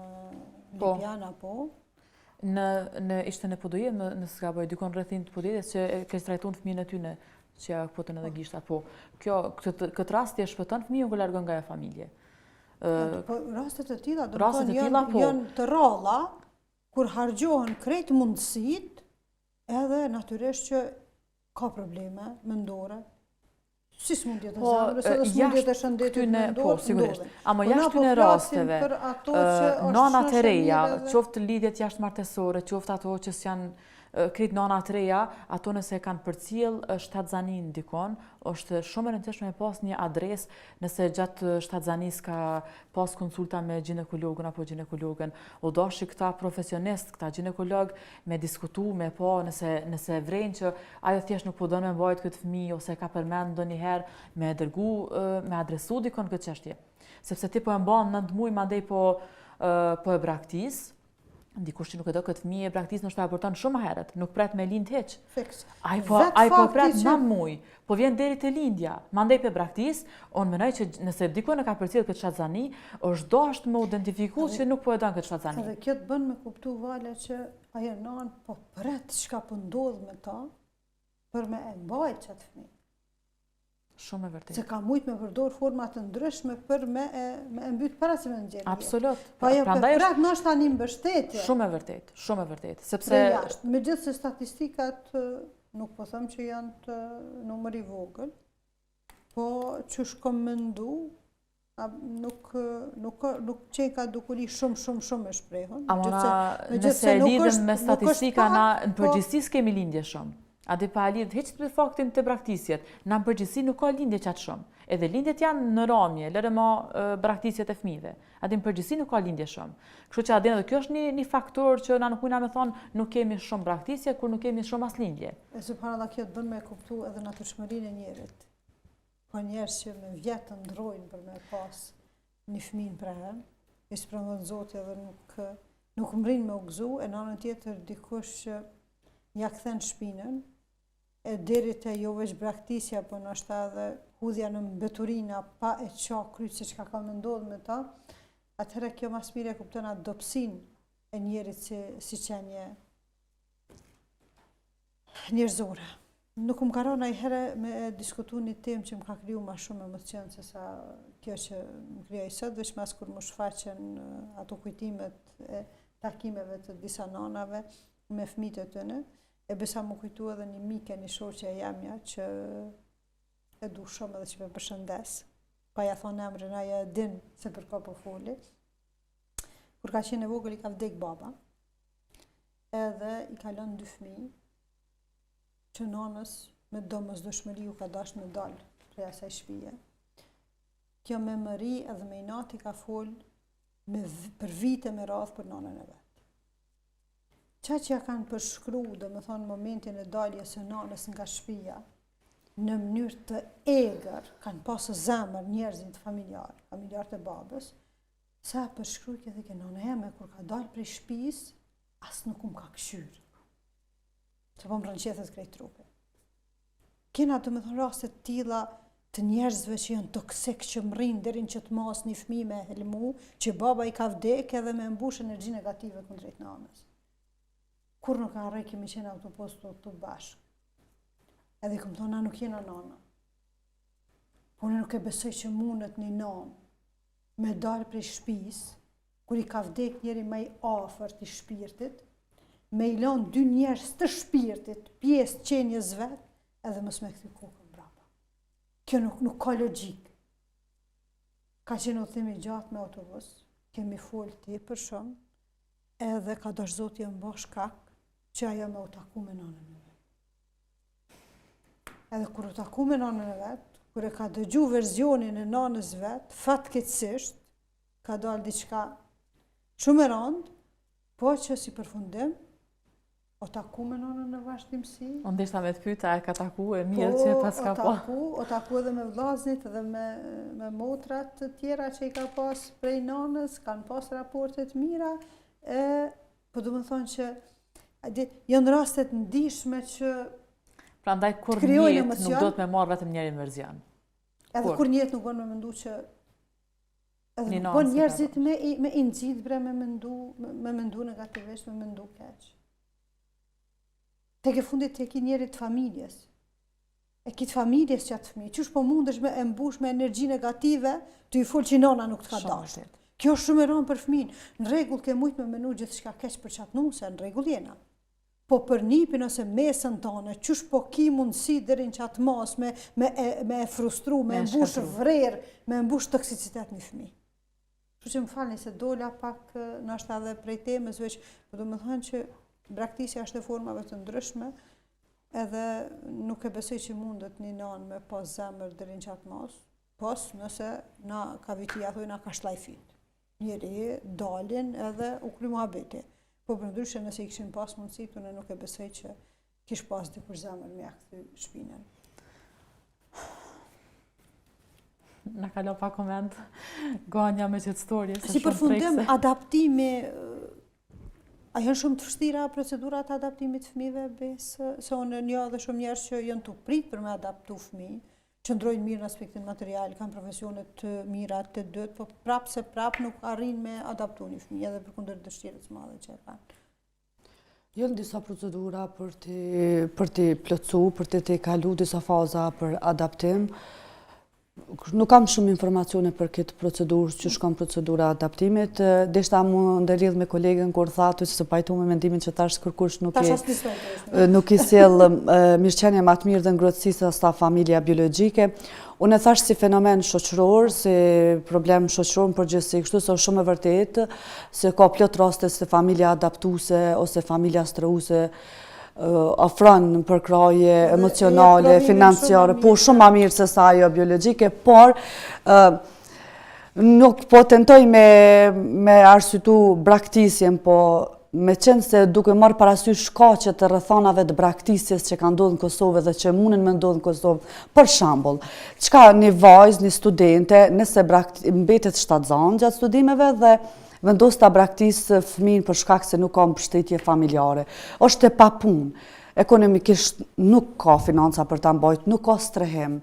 Libjana, po? Në ishte në Podoje, në s'gaboj dikon rrethin të Podojes që ke trajtuar fëmijën e tyne që ja potën edhe gishtat, po. Këtë rast e shpëton fëmijën që largon nga familje. Po rastet e tilla, do të thonë janë të rralla kur hargjohen krejt mundësit, edhe natyrisht që ka probleme mendore. Si s'mundjet e zemrës, edhe s'mundjet e shëndetit mendor ndodhen. Ama jashtë këtyre rasteve, nana të reja, qoftë lidhjet jashtëmartesore, qoftë ato që janë krejt nana të reja, ato nëse kanë përcjell shtatzanin dikon, është shumë e rëndësishme me pas një adresë nëse gjatë shtatzanis ka pas konsulta me ginekologun apo ginekologen, o dashi këta profesionist, këta ginekolog me diskutu, me po nëse vrejnë që ajo thjesht nuk po don me mbajt këtë fëmijë ose ka përmend ndonjëherë me dërgu, me adresu dikon këtë çështje. Sepse ti po e mban 9 muaj, mandej po e braktis. Dikush që nuk e do këtë fëmijë e braktis nështë aborton shumë herët, nuk pret me lind hiç. Ai po pret 9 muaj, po vjen deri te lindja, mandej pe braktis, unë mendoj që nëse dikon e ka përcjell këtë shtatzani, është dashur me identifikuar që nuk po e don këtë shtatzani. Edhe kjo të bën me kuptu Vala që ajo nan po pret çka po ndodh me ta për me e mbajt çat fëmijë. Shumë e vërtetë. Se ka mujt me përdor forma të ndryshme për me mbyt para se me nxjerrje. Absolut. Po ajo prap ndoshta një mbështetje. Shumë e vërtetë, shumë e vërtetë, sepse megjithëse statistikat nuk po them që janë të numër i vogël, po çush kom mendu, nuk qenë ka dukuri shumë e shprehur. Nëse lidhëm me statistika, na në përgjithësi s'kemi lindje shumë. A dhe pa lidhë heq të faktin të braktisjet, në përgjithësi nuk ka lindje qatë shumë. Edhe lindjet janë në ramje, lërë ma braktisjet e fëmijëve. A dhe në përgjithësi nuk ka lindje shumë. Kështu që adhe edhe kjo është një faktor që na nuk mujna me thonë nuk kemi shumë braktisje, kur nuk kemi shumë as lindje. E subhanallahu kjo të bën me kuptu edhe natyrshmërinë e njerit. Ka njerëz që me vjetë ndrojnë për me pas një fëmijë për herë, i shprehon Zoti edhe nuk mrin me u gëzu, e në anën tjetër dikush që ja kthen shpinën, e deri te jo veç braktisja, po ndoshta edhe hudhja në mbeturina pa e qa kryt se çka ka me ndodhë me ta, atëherë kjo mas mire kupton atë dobësinë e njerit si qenje njerëzore. Nuk më ka rënë ndonjëherë me diskutu një temë që më ka kriju ma shumë emocion se sa kjo që më krijoi sot, veç mas kur më shfaqen ato kujtimet e takimeve të disa nanave me fëmijët e tyre. E besa më kujtu edhe një mike, një shoqe e jamja që e du shumë edhe që me përshëndes. Pa ja thonë emrin, aja e din se për ka po foli. Kur ka qenë e vogël i ka vdek baba, edhe i ka lënë 2 fëmijë, që nanës me domosdoshmëri u ka dashur me dalë prej asaj shtëpie. Kjo memori edhe me inati ka fol për vite me radhë për nanën e vet. Qa që ja kanë përshkru, dhe me thonë momentin e daljes së nanës nga shtëpia, në mënyrë të egër, kanë pasë zemër njerëzit familjarët e babës, sa përshkru këtë ke nana eme, kur ka dalë prej shtëpis, asë nuk ka këshyrë. Se po më rënqethet krejt trupe. kena të më thënë rastet tilla të njerëzve që janë toksik, që mrinë deri në që të mas një fëmijë me helmu, që baba i ka vdek edhe me mbush energji negative kundrejt nanës. Kur nuk ka rrej kemi qenë autopost të bashkë. Edhe këmë thonë, na nuk jena nana. Po ne nuk e besoj që mundet një nanë me dalë prej shtëpis, kur i ka vdek njeri më i afërt i shpirtit, me i lënë 2 njerëz të shpirtit, pjesë qenjes vet, edhe mos me kthy kokën brapa. Kjo nuk ka logjik. Ka qenë udhëtim i gjatë me autobus, kemi fol tepër shumë, edhe ka dash Zoti më bëj shkak që ajo me u taku me nanën e vet. Edhe kur u taku me nanën e vet, kur e ka dëgju verzionin e nanës vet, fatkeqësisht ka dalë diçka shumë e rëndë, po që si përfundim, o taku me nanën në vazhdimsi. O ndeshta me të pyta, e ka taku e mirë që pas ka pa. O taku edhe me vllaznit edhe me motrat të tjera që i ka pas prej nanës, kanë pas raportet mira, po do më thonë që janë rastet ndihshme që Prandaj kur njët nuk do të me marrë vetëm njerin verzion. Edhe kur njët nuk bën me mendu që edhe nuk bën njerëzit me inxit bre me mendu negativisht, me mendu keq. Tek e fundit tek i njerit familjes. E kitë familjes që atë fëmijë. Qysh po mundesh me e mbush me energji negative, të i fol që nana nuk të ka dashur. Kjo është shumë e rëndë për fëmijën. Në rregull ke mujt me menu gjithçka keq për çat nuse, në rregull jena. Po për nipin ose mesën tonë, qysh po ki mundësi deri në çat mos me frustru, me mbush vrerë, me mbush toksicitet në fëmijë. Kështu që më falni se dola pak ndoshta edhe prej temës veç, po do të thënë që braktisja është e formave të ndryshme, edhe nuk e besoj që mundet një nanë me pas zemër deri në qatë mos, pas nëse na ka vitia thoi na ka shlajfit. Njeri dalin edhe u kry muhabeti. Po për ndryshe nëse i kishin pas mundësi, unë nuk e besoj që kish pas dikush zemër me ja kthy shpinën. Na ka pa koment ganja me qëtë storje. Si përfundim, adaptimi. A janë shumë të vështira procedurat adaptimit fëmijëve besë, se unë një dhe shumë njerëz që janë të prit për me adaptu fëmijë, qëndrojnë mirë në aspektin material, kanë profesionet të mira të dytë, po prapë se prapë nuk arrin me adaptu një fëmijë edhe përkundër dëshirës së madhe që e kanë. Janë disa procedura për të plotësu, për të kalu disa faza për adaptim. Nuk kam shumë informacione për këtë procedurë, që shkon procedura adaptimit. Deshta mu ndërlidh me kolegën kur thatu që se pajtu me mendimin që tash kërkush nuk i sjell mirëqenie më të mirë dhe ngrohtësisë as ta familja biologjike. Unë e thash si fenomen shoqëror, si problem shoqëror në përgjithësi, kështu se është shumë e vërtetë se ka plot raste se familja adaptuese ose familja strehuse ofron përkraje emocionale, financiare, po shumë ma mirë se sa ajo biologjike, por nuk po tentoj me arsyetu braktisjen, po me qenë se duke marrë parasysh shkaqet të rrethonave të braktisjes që ka ndodhur në Kosovë dhe që mundin me ndodhur në Kosovë, për shembull, çka një vajzë, një studente, nëse mbetet shtatzan gjatë studimeve dhe vendos ta braktisë fëmijën për shkak se nuk ka mbështetje familjare. Është e papunë, ekonomikisht nuk ka financa për ta mbajtur, nuk ka strehim.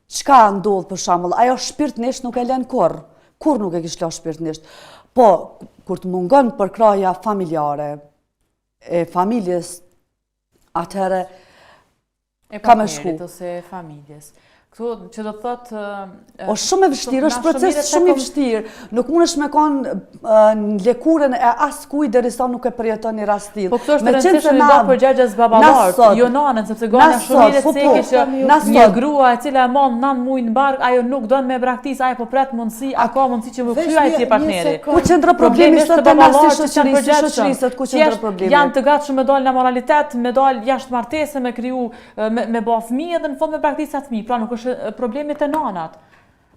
Çka ndodh për shembull? Ajo shpirtnisht nuk e lën kurr nuk e kish lënë shpirtnisht. Po kur të mungon përkraja familjare e familjes, atëherë ka më shku ose familjes. Këtu që do të thotë... O shumë e vështirë, është proces shumë i vështirë. Nuk mundesh me konë në lëkurën e askuj derisa nuk e përjeton një rast tillë. Po këto është rëndësishme me bërë përgjegjës babalart, jo nanën, sepse gona shumë i receki që një grua e cila e mon 9 muaj në bark, ajo nuk do me braktis, ajo po pret mundësi, a ka mundësi që më kry ai partneri. Ku qëndro problemi sot e nasi shoqërisë, ku qëndro problemi? Janë të gatshëm me dalë në moralitet, me dalë jashtë martese, me kriju, me bë fëmijë dhe në fund me braktisat fëmijë. Pra nuk problemet e nanat,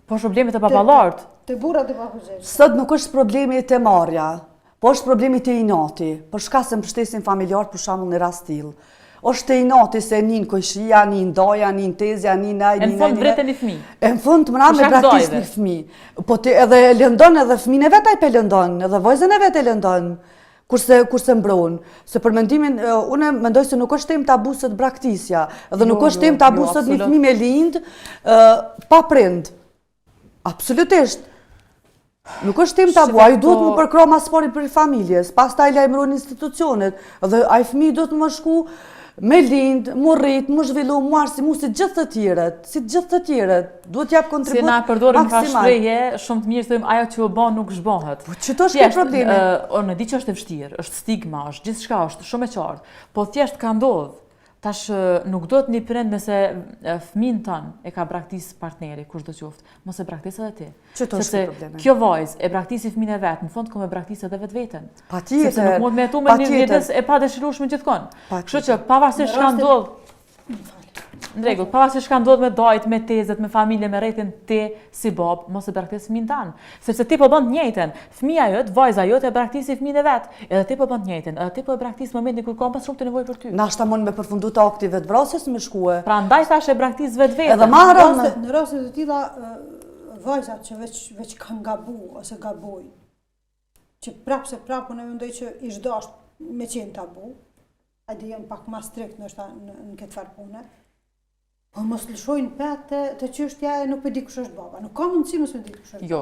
po problemet e babalart. Të burrat e babuzet. Sot nuk është problemi të marrja, po është problemi të inati, për shka se mbështesin familjar për shembull në rast tillë. Është të inati se nin koshia, nin doja, nin tezja, nin ai, nin ai. Në fund vreten një fëmijë. Në fund më me braktis një fëmijë. Po edhe lëndon edhe fëmijën e vet ai pe lëndon, edhe vajzën e vet e lëndon. kurse mbron. Se për mendimin, unë mendoj se nuk është temë tabu sot braktisja, dhe nuk është temë tabu sot një fëmijë me lind pa prind. Absolutisht. Nuk është temë tabu, ai duhet më përkro mas pari për familjes, pastaj lajmëron institucionet, dhe ai fëmijë duhet më shku me lind, më rrit, më zhvillu, më arsi, mu si gjithë të tjerët, duhet jap kontribut maksimal. Si na përdorim ka shprehje, shumë të mirë thëmë, ajo që u bën nuk zhbohet. Po çto është problemi? Unë di që është e vështirë, është stigma, është gjithçka, është shumë e qartë, po thjesht ka ndodhur. Tash nuk do të një prind nëse fëmin tën e ka braktis partneri, kush do qoftë, mos e braktis edhe ti. Çto është problemi? Kjo vajzë e braktisi fëmin e vet, në fund ka me braktis edhe vetveten. Patjetër. Sepse nuk mund me jetu me një mjedis e padëshirueshme gjithkohon. Kështu që pavarësisht çka ndodh, në rregull, pavarësisht çka ndodh me dajt, me tezet, me familje, me rrethin, ti si bab mos e braktis fëmin tan, sepse ti po bën të njëjtën. Fëmia jot, vajza jot e braktisi fëmin e vet, edhe ti po bën të njëjtën, edhe ti po e braktis momentin kur ka pas shumë të nevojë për ty. Nashta mund me përfundu të akti vetvrasjes me shkue. Prandaj thash e braktis vetveten. Edhe marrën në raste të tilla vajzat që veç kanë gabu ose gabojnë, që prapë unë mendoj që ish dasht me qenë tabu, hajde janë pak më strikt ndoshta në këtë farë pune, po mos lëshojnë petë të çështja e nuk e di kush është baba. Nuk ka mundësi mos e di kush është. Jo.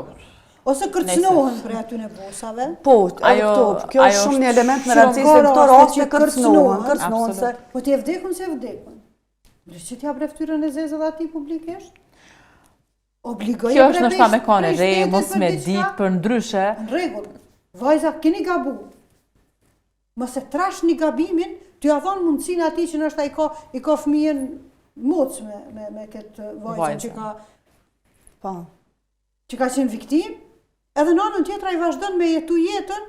Ose kërcënohen për aty në bosave. Po, kjo është shumë një element në rëndësi se këto raste kërcënohen se po ti e vdekun se e vdekun. Mbres që t'ja bre fytyrën e zezë dhe atij publikisht? Obligoj. Kjo është ndoshta me kanë re, mos me ditë për ndryshe. Në rregull. Vajza keni gabu. Mos e trash një gabimin, t'ju ia dhon mundësinë atij që ndoshta i ka fëmijën moc me këtë vajzën që ka qenë viktim, edhe në anën tjetër ai vazhdon me jetu jetën,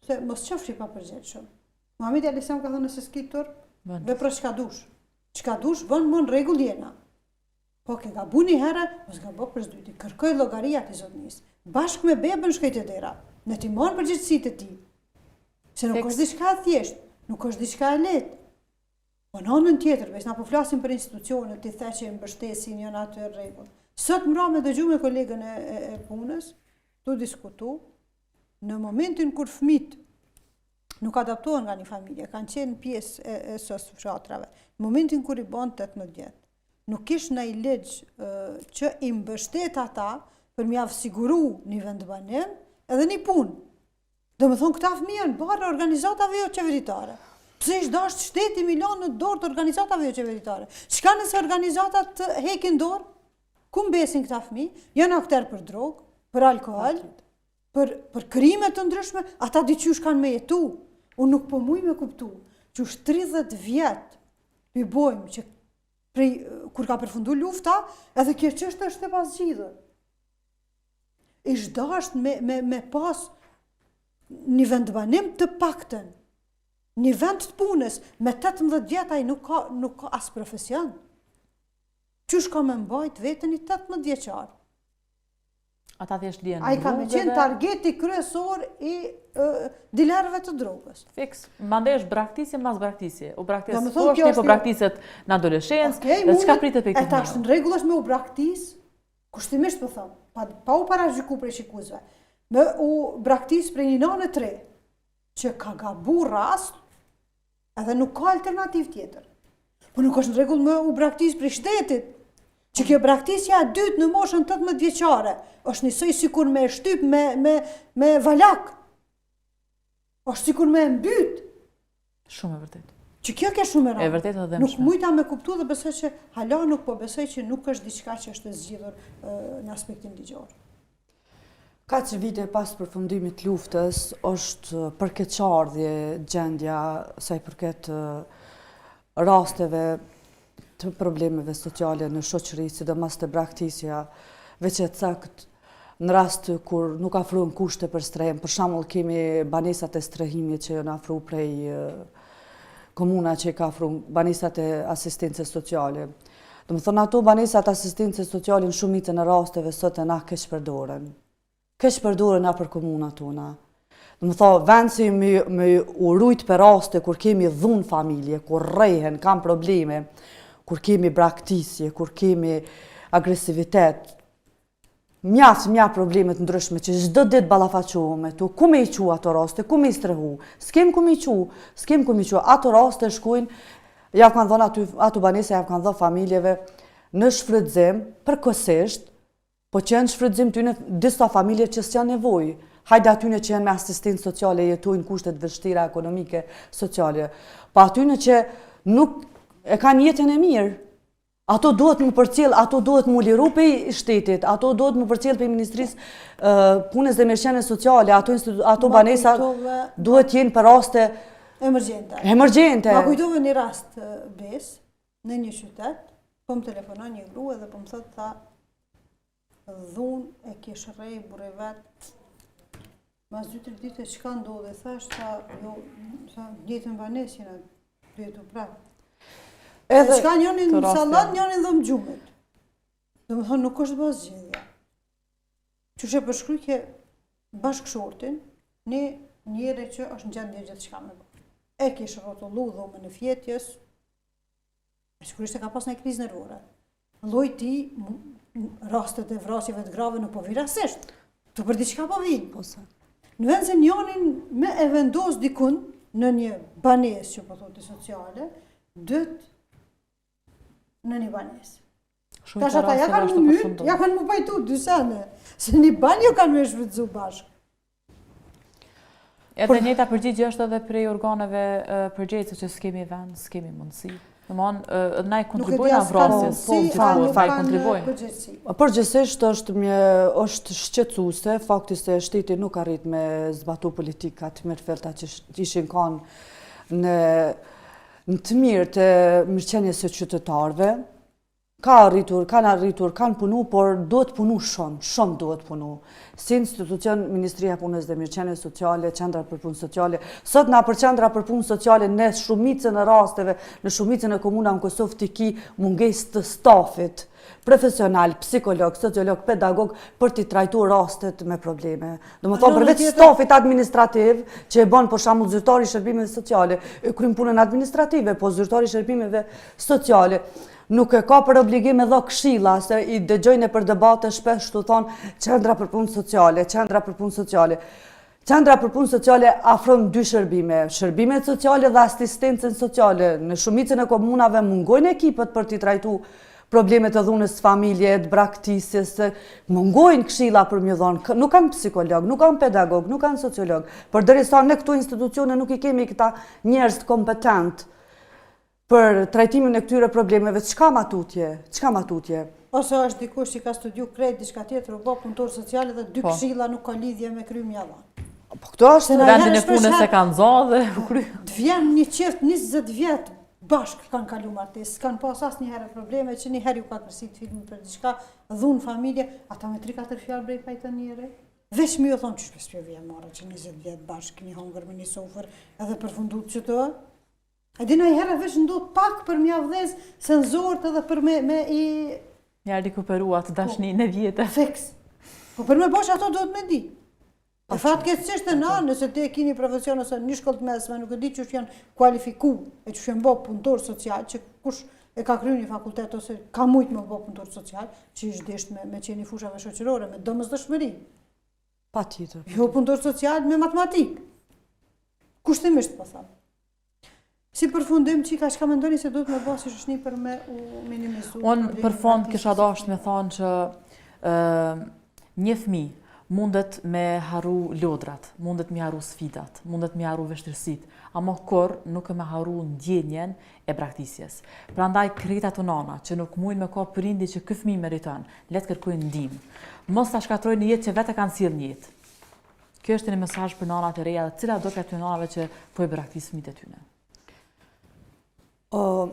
se mos qofshi pa përgjegjshëm. Muhamedi alayhis salam ka thënë se s'ki turp, vepro çka dush. Çka dush bën në rregull jena. Po ke gabu një herë, mos gabo për s'dyti. Kërkoj llogaria ti zotnis. Bashkë me bebën shkoj te dera. Ne ti marr përgjegjësitë e tij. Se nuk është diçka e thjeshtë, nuk është diçka e lehtë. Po në anën tjetër, veç na po flasim për institucionet, ti the që mbështesin janë aty rregull. Sot mbrëmë dëgjoj me kolegën e punës, tu diskutu, në momentin kur fëmijët nuk adaptohen nga një familje, kanë qenë pjesë e sos fshatrave, në momentin kur i bën 18 vjet, nuk kish ndaj ligj që i mbështet ata për m'ia siguru një vendbanim edhe një punë. Domethënë këta fëmijë janë barë organizatave jo qeveritare. Pse ish dash shteti Milan në dorë të organizatave jo qeveritare? Çka nëse organizatat hekin dorë? Ku mbesin këta fëmijë? Janë akter për drogë, për alkool, për krime të ndryshme, ata diqysh kanë me jetu. Unë nuk po muj me kuptu që është 30 vjet i bojmë që kur ka përfundu lufta, edhe kjo çështje është e pasgjidhur. Ish dash me pas një vendbanim të paktën, një vend të punës, me 18 vjet ai nuk ka as profesion. Qysh ka me mbajt vetën i 18 vjeçar? Ata thjesht lihen. Ai ka me qenë targeti kryesor i dilerëve të drogës. Fiks. Mandej është braktisje mas braktisje. U braktis poshtë, po braktiset në adoleshencë, dhe çka pritet për këtë? Ata është në rregull është me u braktis, kushtimisht po them, pa u parashikuar prej shikuesve. Me u braktis për një nanë tre, që ka gabu rast, edhe nuk ka alternativë tjetër. Po nuk është në rregull me u braktis për shtetit, që kjo braktisja e dytë në moshën 18 vjeçare, është njësoj sikur me shtyp me valak. Është sikur me mbyt. Shumë e vërtet. Që kjo ke shumë e rëndë. E vërtet edhe nuk mujta me kuptu dhe besoj që hala nuk po besoj që nuk është diçka që është zgjidhur në aspektin ligjor. Kaq vite pas përfundimit luftës është përkeqardhje gjendja sa i përket rasteve të problemeve sociale në shoqëri, sidomos të braktisja, veç e cakt në rast kur nuk afrohen kushte për strehim. Për shembull kemi banesat e strehimit që janë afruar prej komuna që ka afruar banesat e asistencës sociale. Domethënë ato banesat asistencës sociale në shumicën e rasteve sot na keq përdoren. Keq përdoren na për komunat tona. Domethënë vend si me urujt për raste kur kemi dhunë familje, kur rrehen, kanë probleme, kur kemi braktisje, kur kemi agresivitet, mjaft problemet ndryshme që çdo ditë ballafaqohemi tu, ku me I qu ato raste, ku me I strehu, s'kem ku me I qu, ato raste shkojnë, ja kanë dhënë ato banesa, ja kanë dhënë familjeve në shfrytëzim, përkohësisht, po që janë shfrytëzim tyne disa familje që s'janë nevojë. Hajde atyne që janë me asistencë sociale, jetojnë kushtet vështira ekonomike, sociale. Pa atyne që nuk e kanë jetën e mirë, ato duhet më përcjell, ato duhet më liru pej shtetit, ato duhet më përcjell pej Ministrisë Punës dhe Mirëqenies Sociale, ato banesa duhet jenë për raste emergjente. Ma kujtove një rast bes në një qytet, po më telefonon një grua dhe po më thot tha dhunë e kishërej burë vetë. Mas 2-3 ditë që ka ndodhe, thash, jo, njëtën banesjën e djetu prapë. Edhe që ka njënin në salat, njënin dhe më gjumët. Dhe më thonë, nuk është bëzë gjithja. Që që përshkruj ke bashkëshortin, një njëre që është në gjendje gjithë që ka me bërë. E kishë rotullu dhome në fjetjes, e sigurisht e ka pas në krizë nervore. Lloj ti, rastet e vrasjeve të grave nuk po virasisht, të për diçka po vinë. Në vend se njonin me e vendos dikun në një banes që po thotë sociale, dët në një banes. Tash ata ja kanë më myt, ja kanë më pajtu dy sene, se një banjo kanë me shfrytëzu bashkë. Edhe njëta përgjigje është edhe prej organeve përgjegjëse që s'kemi vend, s'kemi mundësi. Na I kontribojnë vrasjes, po kontribojnë. Përgjithsisht është shqetësuese fakti se shteti nuk arrit me zbatu politikat mirëfillta që ishin kanë në të mirë të mirëqenies së qytetarëve. Kanë arritur, kanë punu, por duhet punu shumë duhet punu. Si institucion, Ministria Punës dhe Mirëqenies Sociale, Qendra për Punë Sociale, sot na për Qendra për Punë Sociale, në shumicën e rasteve, në shumicën e komunave në Kosovë të ki mungesë të stafit, profesional, psikolog, sociolog, pedagog, për t'i trajtuar rastet me probleme. Do më thonë, përveç stafit administrativ, që e bën për shembull zyrtari I shërbimeve sociale, e kryen punën administrative, po zyrtari I shërbimeve sociale, nuk e ka për obligim edhe këshilla, se I dëgjojnë për debate shpesh të thonë Qendra për Punë Sociale, Qendra për Punë Sociale. Qendra për Punë Sociale afron dy shërbime, shërbimet sociale dhe asistencën sociale. Në shumicën e komunave mungojnë ekipet për t'i trajtu problemet e dhunës familje, të braktisjes, mungojnë këshilla për mjë dhonë, nuk kanë psikolog, nuk kanë pedagog, nuk kanë sociolog, për derisa në këto institucione nuk I kemi këta njerëz kompetent për trajtimin e këtyre problemeve, çka matutje? Ose është dikush që ka studiu krejt, diçka tjetër, u bë punëtor social dhe dy këshilla nuk ka lidhje me krymë java. Po këto është vendin e punës e kanë zonë dhe u kry. Të vjen një qift 20 vjetë bashkë kanë kalu martesë, kanë pas asnjëherë probleme që një herë ju ka kërsit filmin për diçka, dhunë familje, ata me 3-4 fjalë brej pajtë njëre. Veç mi ju thonë që shpes vjen marrë që 20 vjetë bashkë, një hongër me një sofër, edhe përfundut që të. E di në herë veç ndodh pak për mjavdhez senzorët edhe për me I... Ja rikuperuat dashninë e vjetë. Fiks. Po për me bosh ato duhet me di. E fatkeqësisht e na, nëse ti e kini profesion ose një shkollë të mesme, nuk e di që janë kualifiku e që janë bë punëtor social, që kush e ka kryer një fakultet ose ka mujt me bë punëtor social, që është desht me qenë fushave shoqërore, me domosdoshmëri. Patjetër. Jo punëtor social me matematik. Kushtimisht po them. Si përfundim që ka mendoni se duhet me bë si shoqni për me u minimizu. Unë për fond kisha dashur me thonë që një fëmijë mundet me haru lodrat, mundet me haru sfidat, mundet me haru vështirësit, ama kur nuk e me haru ndjenjen e braktisjes. Prandaj krejt ato nana që nuk mujnë me ka prindi që ky fëmijë meriton, le të kërkojnë ndihmë. Mos ta shkatrojnë një jetë që vetë kanë sjellë një jetë. Kjo është një mesazh për nanat e reja, cila do ka ty nanave që po I braktis fëmijët e tyre.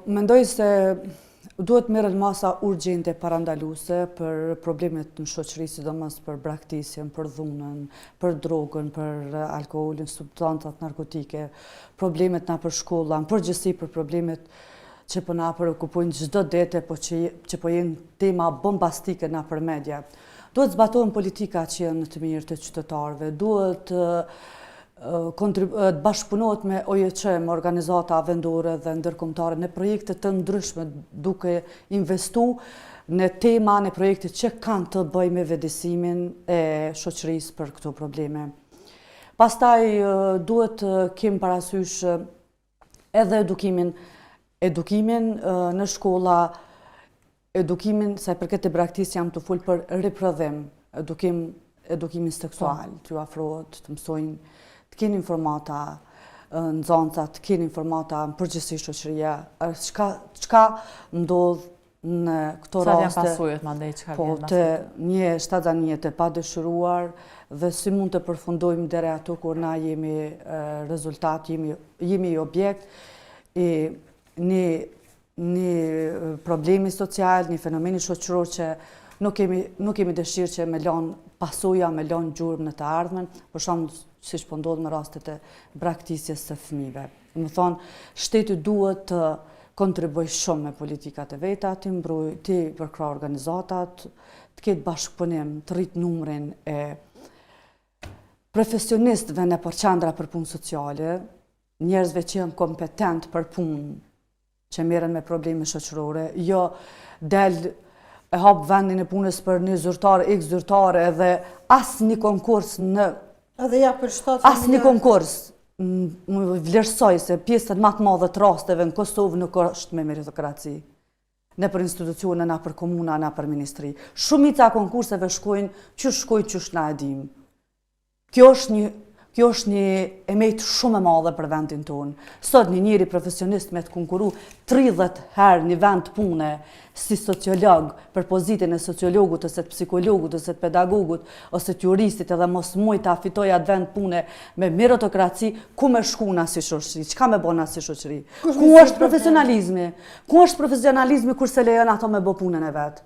Mendoj se duhet merret masa urgjente parandaluese për problemet në shoqëri, sidomos për braktisjen, për dhunën, për drogën, për alkoolin, substancat narkotike, problemet na për shkolla, në përgjithësi për problemet që po na preokupojnë çdo ditë, po që po jenë tema bombastike na për media. Duhet zbatohen politika që janë të mirë të qytetarëve, duhet të bashkëpunohet me OJQ, me organizata vendore dhe ndërkombëtare në projekte të ndryshme, duke investu në tema, në projekte që kanë të bëjë me vetëdijsimin e shoqërisë për këto probleme. Pastaj duhet të kem parasysh edhe edukimin në shkolla, edukimin, sa i përket e braktisë jam të fol për riprodhim, edukimin seksual, të afrohet, të mësojnë, të kenë informata nxënësat, të kenë informata në përgjithësi shoqëria, çka ndodh në këto raste. Sa janë pasojat mandej çka vjen? Po, të një shtazanie të padëshiruar dhe si mund të përfundojmë deri ato kur na jemi rezultat, jemi objekt e një problemi social, një fenomeni shoqëror që nuk kemi dëshirë që me lanë pasoja, me lanë gjurmë në të ardhmen, për shembull siç po ndodh me rastet e braktisjes së fëmijëve. Do të thonë, shteti duhet të kontribuoj shumë me politikat e veta, të përkrah organizatat, të ketë bashkëpunim, të rrit numrin e profesionistëve në përqendra për punë sociale, njerëzve që janë kompetent për punë, që merren me probleme shoqërore, jo del e hap vendin e punës për një zyrtar, x zyrtare edhe asnjë konkurs asnjë konkurs vlerësoj se pjesën më të madhe të rasteve në Kosovë nuk është me meritokraci. Ne për institucione, na për komuna, na për ministri. Shumica konkurseve shkojnë qysh na e dim. Kjo është një emejt shumë e madhe për vendin tonë. Sot një njeri profesionist me të konkuru 30 herë një vend pune si sociolog për pozitën e sociologut, ose të psikologut, ose të pedagogut, ose të juristit edhe mos muj të afitoj atë vend pune me meritokraci, ku me shkuna si shoqëri, çka me bona si shoqëri? Ku është profesionalizmi? Ku është profesionalizmi kurse lejon ato me bë punën e vet?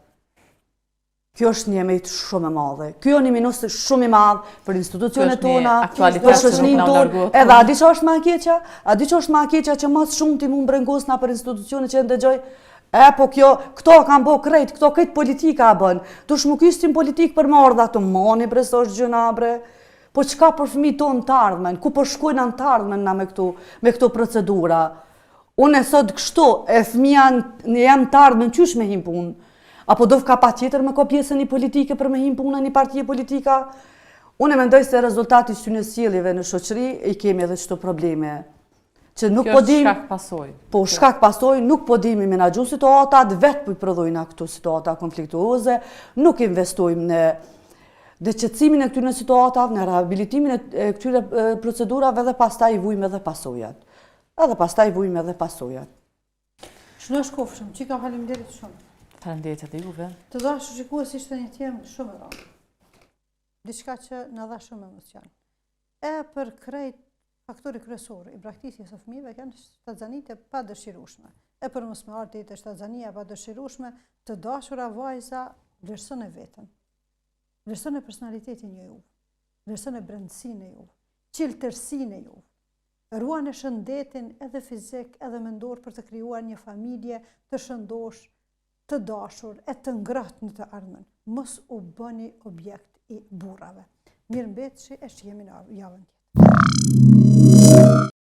Kjo është një emejt shumë e madhe. Kjo një minus shumë i madh për institucionet tona, për shoqërinë tonë. Edhe a di që është më e keqja? A di që është më e keqja që më shumë ti mund brengosna për institucionet që ndëgjoj? Po këto kanë bë krejt, këto këtë politika bën. Dush më kishtin politik për marrë të mani bre s'është gjëna bre. Po çka për fëmijët tonë të ardhmen? Ku po shkojnë në të ardhmen na me këto procedura? Unë sot kështu, e fëmija jam të ardhmen qysh me him punë? Apo do ka pa tjetër me ko pjesën një politike për me him puna një partije politika? Unë mendoj se rezultati synësjelljeve në shoqëri i kemi edhe çto probleme. Që nuk po dim, shkak pasoj. Po shkak pasoj, nuk po dim i menaxhu situatat, vetë po i prodhojnë këto situata konfliktuoze, nuk investojmë në qetësimin e këtyre situatave, në rehabilitimin e këtyre procedurave dhe pastaj i vujmë edhe pasojat. Shënosh Kofshëm, çika faleminderit shumë. Faleminderit edhe juve. Të dashur shikues, ishte një temë shumë e rëndë. Diçka që na dha shumë emocion. E për krejt faktori kryesor i braktisjes së fëmijëve kanë shtazanitë e padëshirueshme. E për mosmarrje të shtazania e padëshirueshme, të dashura vajza, vlerësoni veten. Vlerësoni personalitetin e juve. Vlerësoni brendësinë e juve, qiltërsinë e juve. Ruani shëndetin edhe fizik edhe mendor për të krijuar një familje të shëndosh, të dashur e të ngrohtë në të ardhmen. Mos u bëni objekt i burrave. Mirëmbëjtje e shihemi në javën tjetër.